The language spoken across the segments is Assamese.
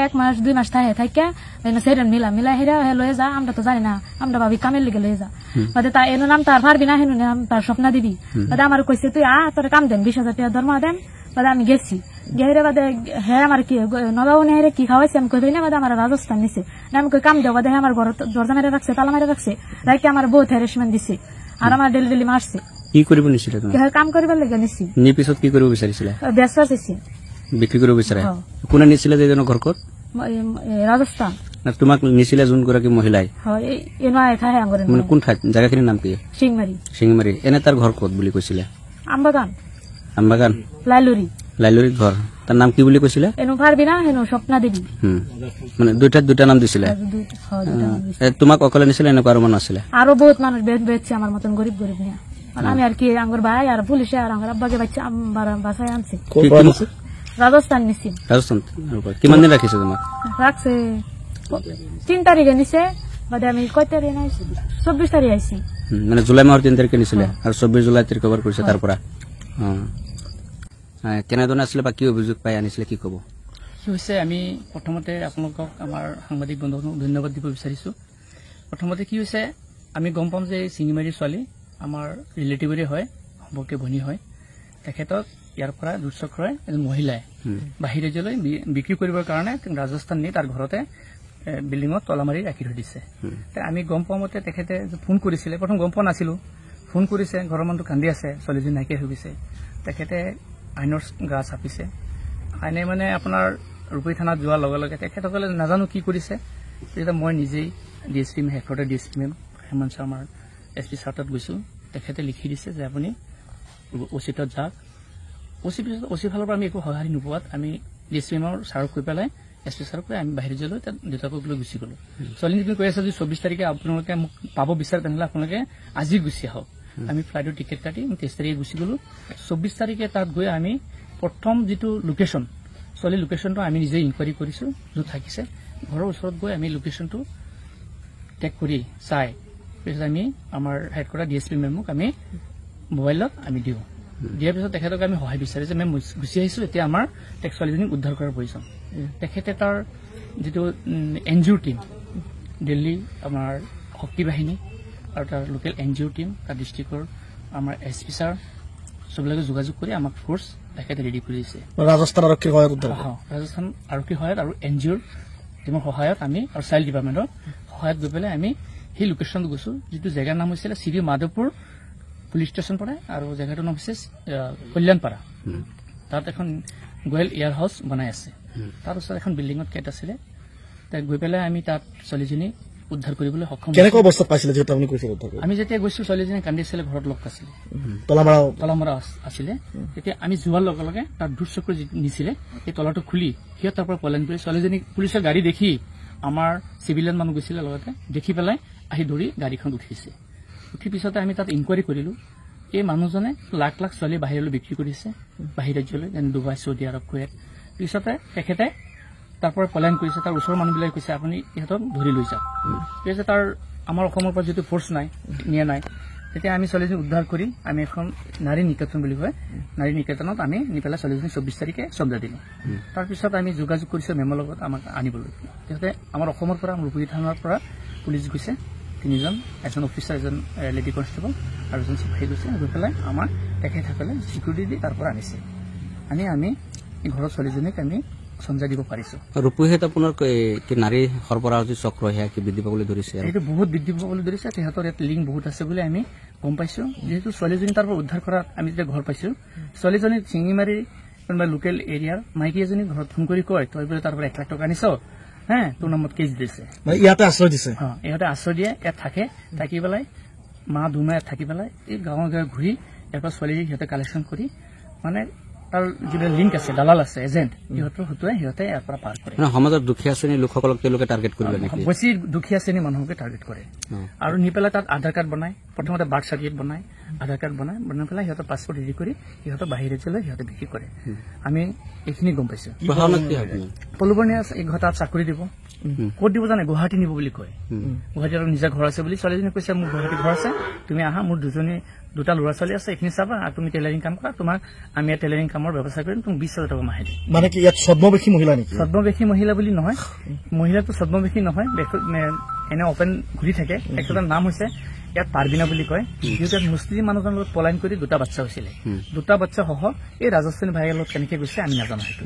1 মাস 2 মাস থাকে সেরেন মিলা হেরা লয়ে যা আমরা তো জানি না আমরা ভাবি কামের লিগে লয়ে যা বাদে তা এর নাম তার পারবি না হেন নাম তার স্বপ্ন দিবি বাদে আমার কইছে তুই তোর কাম দেন 20,000 টাকা দরমা দেন বাদে আমি গেছি গেরে বাদে হ্যাঁ আমার কি নবাউনে হেরে কি খাওয়াইছে আমি কই না বাদে আমার রাজস্থান নিছে আমি কই কাম দেব বাদে আমার ঘর দরজা মেরে রাখছে তালা মেরে রাখছে রাইকে আমার বহুত হ্যারাসমেন্ট দিছে আর আমার ডেলি মারছে কি কৰিব নিছিল তুমি কাম কৰিবা লাগে নিছি নি পিছত কি কৰিব বিচাৰিছিল বেচা দিছি বিক্ৰী কৰিব বিচাৰে কোনে নিছিল যে জন ঘৰকত ৰাজস্থান না তোমাক নিছিল যোন গৰাকী মহিলাই হয় এনাই ঠাই আঙ্গৰে মানে কোন ঠাই জায়গাখিনিৰ নাম কি সিংমাৰি এনে তাৰ ঘৰ ক'ত বুলি কৈছিলে আমবাগান লাইলুৰি ঘৰ তাৰ নাম কি বুলি কৈছিলে এনো পারবি না হেনো স্বপ্ন দেবী মানে দুটা নাম দিছিলে তোমাক অকলে নিছিল এনে কারো মান আছিল আরো বহুত মানুষ বেচছে আমার মতন গরিব নিয়া আমি আর কি আঙ্গুর ভাই আর পুলিশে আর আঙ্গুর আব্বাকে বাচ্চা বাসায় আনছে রাজস্থান নিছি রাজস্থান কিমান দিন রাখিছে তোমাক রাখছে 3 তারিখে নিছে বাদে আমি কয় তারিখে আইছি 24 তারিখে আইছি মানে জুলাই মাহৰ 3 তাৰিখে নিছিলে আৰু 24 জুলাই ৰিকভাৰ কৰিছে তাৰ পৰা কেনেধৰণে আছিলে বা কি অভিযোগ পাই আনিছিলে কি কব কি হৈছে আমি প্ৰথমতে আপোনালোকক আমাৰ সাংবাদিক বন্ধুসকলক ধন্যবাদ দিব বিচাৰিছো প্ৰথমতে কি হৈছে আমি গম পাম যে সিংমাৰী ছোৱালী আমাৰ ৰিলেটিভৰে হয় সম্পৰ্কে ভনী হয় তেখেতক ইয়াৰ পৰা দুচক্ৰৰে এজন মহিলাই বাহিৰে জলৈ বিক্ৰী কৰিবৰ কাৰণে ৰাজস্থান নি তাৰ ঘৰতে বিল্ডিঙত তলা মাৰি ৰাখি থৈ দিছে আমি গম পাওঁতে তেখেতে ফোন কৰিছিলে প্ৰথম গম পোৱা নাছিলো ফোন কৰিছে ঘৰৰ মানুহটো কান্দি আছে ছোৱালীজনী নাইকিয়া হৈ গৈছে তেখেতে আইনৰ গা চাপিছে আইনে মানে আপোনাৰ ৰূপী থানাত যোৱাৰ লগে লগে তেখেতসকলে নাজানো কি কৰিছে তেতিয়া মই নিজেই DSP headquarter DSP ma'am Hemanta শৰ্মাৰ এছপি ছাৰতাত গৈছো তেখেতে লিখি দিছে যে আপুনি ওচিতত যাওক ওচি ফালৰ পৰা আমি একো সঁহাৰি নোপোৱাত আমি ডিএছপি মেমৰ ছাৰক কৈ পেলাই এছপি ছাৰক কৈ আমি বাহিৰ যাবলৈ তাত দেউতাকক লৈ গুচি গলো ছোৱালীজনী কৈ আছে যে 24 তাৰিখে আপোনালোকে মোক পাব বিচাৰে তেনেহ'লে আপোনালোকে আজি গুচি আহক আমি ফ্লাইটৰ টিকেট কাটি 23 তাৰিখে গুচি গলো 24 তাৰিখে তাত গৈ আমি প্ৰথম যেটো লোকেশন ছোৱালী লোকেশনটো আমি নিজে ইনকুৱাৰী কৰিছো য'ত থাকিছে ঘৰৰ ওচৰত গৈ আমি লোকেশনটো টেক কৰি চাই পিছত আমি আমাৰ হেডকোৱাৰ্টাৰ ডিএছপি মেমক আমি মোবাইলত আমি দিওঁ দিয়াৰ পিছত তেখেতক আমি সহায় বিচাৰি যে মেম গুচি আহিছো এতিয়া আমাৰ টেক ছোৱালীজনীক উদ্ধাৰ কৰাৰ প্ৰয়োজন তেখেতে তাৰ যেটো এনজিঅ টিম দিল্লী আমাৰ শক্তি বাহিনী আৰু তাৰ লোকেল এনজিঅ টিম তাৰ ডিষ্ট্ৰিক্টৰ আমাৰ এছপি ছাৰ সবলৈকে যোগাযোগ কৰি আমাক ফোৰ্স তেখেতে ৰেডি কৰি দিছে ৰাজস্থান আৰক্ষীৰ সহায়ত উদ্ধাৰ ৰাজস্থান আৰক্ষীৰ সহায়ত আৰু এনজিঅৰ টিমৰ সহায়ত আমি আৰু চাইল্ড ডিপাৰ্টমেণ্টৰ সহায়ত গৈ পেলাই আমি সেই লোকেশনত গৈছো যেটো জেগাৰ নাম হৈছিল শ্ৰী মাধৱপুৰ পুলিচ ষ্টেচন পৰে আৰু জেগাটোৰ নাম হৈছে কল্যাণপাৰা তাত এখন গোয়েল এয়াৰ হাউচ বনাই আছে তাৰ ওচৰত এখন বিল্ডিঙত কেট আছিলে তাত গৈ পেলাই আমি তাত ছোৱালীজনী উদ্ধাৰ কৰিবলৈ সক্ষম কেনেকৈ অৱস্থাত পাইছিলে যেটা আপুনি কৈছিল উদ্ধাৰ আমি যেতিয়া গৈছো ছোৱালীজনী কান্দিছিলে ঘৰত লক আছিলে তলামাৰা আছিলে তেতিয়া আমি যোৱাৰ লগে লগে তাৰ দুচক্ৰ নিছিলে এই তলাটো খুলি সিহঁত তাৰ পৰা পলায়ন কৰি ছোৱালীজনী পুলিচৰ গাড়ী দেখি আমাৰ চিভিলিয়ান মানুহ গৈছিলে লগতে দেখি পেলাই আহি ধৰি গাড়ীখন উঠিছে উঠি পিছতে আমি তাত ইনকুৱাৰী কৰিলো এই মানুহজনে লাখ লাখ ছোৱালী বাহিৰলৈ বিক্ৰী কৰিছে বাহিৰ ৰাজ্যলৈ যেনে ডুবাই চৌদি আৰব কুৱেইট পিছতে তেখেতে তাৰ পৰা পলায়ন কৰিছে তাৰ ওচৰৰ মানুহবিলাকে কৈছে আপুনি ইহঁতক ধৰি লৈ যাওক পিছতে তাৰ আমাৰ অসমৰ পৰা যেটো ফোৰ্স নাই নিয়া নাই তেতিয়া আমি ছোৱালীজনী উদ্ধাৰ কৰি আমি এখন নাৰী নিকেতন বুলি কয় নাৰী নিকেতনত আমি নি পেলাই ছোৱালীজনী 24 তাৰিখে শ্ৰদ্ধা দিলো তাৰপিছত আমি যোগাযোগ কৰিছো মেমৰ লগত আমাক আনিবলৈ তেতিয়া আমাৰ অসমৰ পৰা ৰূপী থানাৰ পৰা পুলিচ গৈছে 3জন এজন অফিচাৰ এজন লেডি কনষ্টেবল আৰু এজন চিপাহী গৈছে গৈ পেলাই আমাৰ তেখেতসকলে চিকিউৰিটি দি তাৰ পৰা আনিছে আমি ঘৰৰ ছোৱালীজনীক আমি সঞ্জয় দিব পাৰিছো ৰূপীহেত আপোনাৰ কি নাৰী সৰবৰাহ যি চক্ৰ হেয়া কি বৃদ্ধি পাবলৈ ধৰিছে এইটো বহুত বৃদ্ধি পাবলৈ ধৰিছে তেহেতৰ ইয়াত লিংক বহুত আছে বুলি আমি গম পাইছো যেহেতু ছোৱালীজনী তাৰ পৰা উদ্ধাৰ কৰাত আমি যেতিয়া ঘৰ পাইছো ছোৱালীজনী চিঙিমাৰী কোনোবা লোকেল এৰিয়াৰ মাইকী এজনী ঘৰত ফোন কৰি কয় তই বোলে তাৰ পৰা 1 লাখ টকা আনিছ তোৰ নামত কেছ দিছে ইয়াতে আশ্ৰয় দিছে ইহঁতে আশ্ৰয় দিয়ে ইয়াত থাকে থাকি পেলাই মা দুমাহ ইয়াত থাকি পেলাই এই গাঁৱে গাঁৱে ঘূৰি ইয়াৰ পৰা ছোৱালী সিহঁতে কালেকশ্যন কৰি মানে তাৰ যিটো লিংক আছে দালাল আছে এজেণ্ট সিহঁতৰ হতুৱাই সিহঁতে ইয়াৰ পৰা পাৰ কৰে সমাজৰ দুখীয়া শ্ৰেণীৰ লোকসকলক তেওঁলোকে টাৰ্গেট কৰিব নেকি বেছি দুখীয়া শ্ৰেণীৰ মানুহকে টাৰ্গেট কৰে আৰু নি পেলাই তাত আধাৰ কাৰ্ড বনায় প্ৰথমতে বাৰ্থ চাৰ্টিফিকেট বনায় আধাৰ কাৰ্ড বনাই পেলাই সিহঁতৰ পাছপৰ্ট ৰেডি কৰি সিহঁতৰ বাহিৰ ৰাজ্যলৈ সিহঁতে বিক্ৰী কৰে আমি এইখিনি গম পাইছো পলুবৰ্ণীয়া তাত চাকৰি দিব ক'ত দিব জানে গুৱাহাটী নিব বুলি কয় গুৱাহাটী আৰু নিজা ঘৰ আছে বুলি ছোৱালীজনীয়ে কৈছে মোৰ গুৱাহাটী ঘৰ আছে তুমি আহা মোৰ দুটা ল'ৰা ছোৱালী আছে এইখিনি চাবা আৰু তুমি টেইলাৰিং কাম কৰা তোমাক আমি টেইলাৰিং কামৰ ব্যৱস্থা কৰিম তুমি 20,000 টকা মাহে দিম মানে কি ইয়াত ছদ্মবেশী মহিলা নেকি ছদ্মবেশী মহিলা বুলি নহয় মহিলাটো ছদ্মবেশী নহয় এনে অপেন ঘূৰি থাকে একটাৰ নাম হৈছে ইয়াত পাৰবিনা বুলি কয় যিহেতু মুছলিম মানুহজনৰ লগত পলায়ন কৰি 2টা বাচ্চা হৈছিলে 2টা বাচ্চা সহ এই ৰাজস্থানী ভাইৰ লগত কেনেকে গৈছে আমি নাজানো সেইটো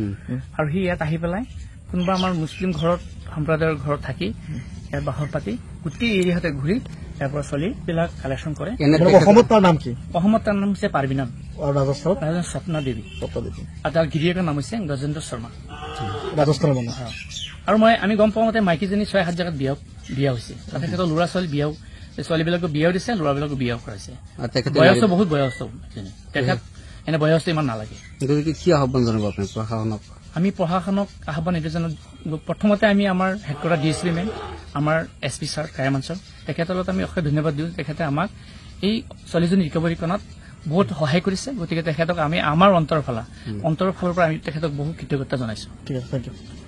আৰু সি ইয়াত আহি পেলাই কোনোবা আমাৰ মুছলিম ঘৰত সম্প্ৰদায়ৰ ঘৰত থাকি ইয়াত বাহৰ পাতি গোটেই এৰিয়াতে ঘূৰি ইয়াৰ পৰা ছোৱালীবিলাক কালেকশ্যন কৰে অসমত তাৰ নাম কি অসমত তাৰ নাম হৈছে পাৰবিনা আৰু ৰাজস্থানত স্বপ্না দেৱী আৰু তাৰ গিৰিয়েকৰ নাম হৈছে গজেন্দ্ৰ শৰ্মা ৰাজস্থানৰ মানুহ আৰু আমি গম পাওঁ মতে মাইকীজনী 6-7 জেগাত বিয়া হৈছে তেখেতৰ ল'ৰা ছোৱালী বিয়াও ছোৱালীবিলাকো বিয়াও দিছে ল'ৰাবিলাকো বিয়াও কৰাইছে বয়সো বহুত বয়স তেখেত এনে বয়সটো ইমান নালাগে কি আহ্বান জনাব আপুনি প্ৰশাসনক আমি প্ৰশাসনক আহ্বান এইটো জানো প্ৰথমতে আমি আমাৰ হেডকোৱাৰ্টাৰ DSP মেম আমাৰ SP ছাৰ কায়ামান ছাৰ তেখেতৰ লগত আমি অশেষ ধন্যবাদ দিওঁ তেখেতে আমাক এই ছোৱালীজনী ৰিকভাৰীকৰণত বহুত সহায় কৰিছে গতিকে তেখেতক আমি আমাৰ অন্তৰৰ ফালৰ পৰা আমি তেখেতক বহু কৃতজ্ঞতা জনাইছো ঠিক আছে থেংক ইউ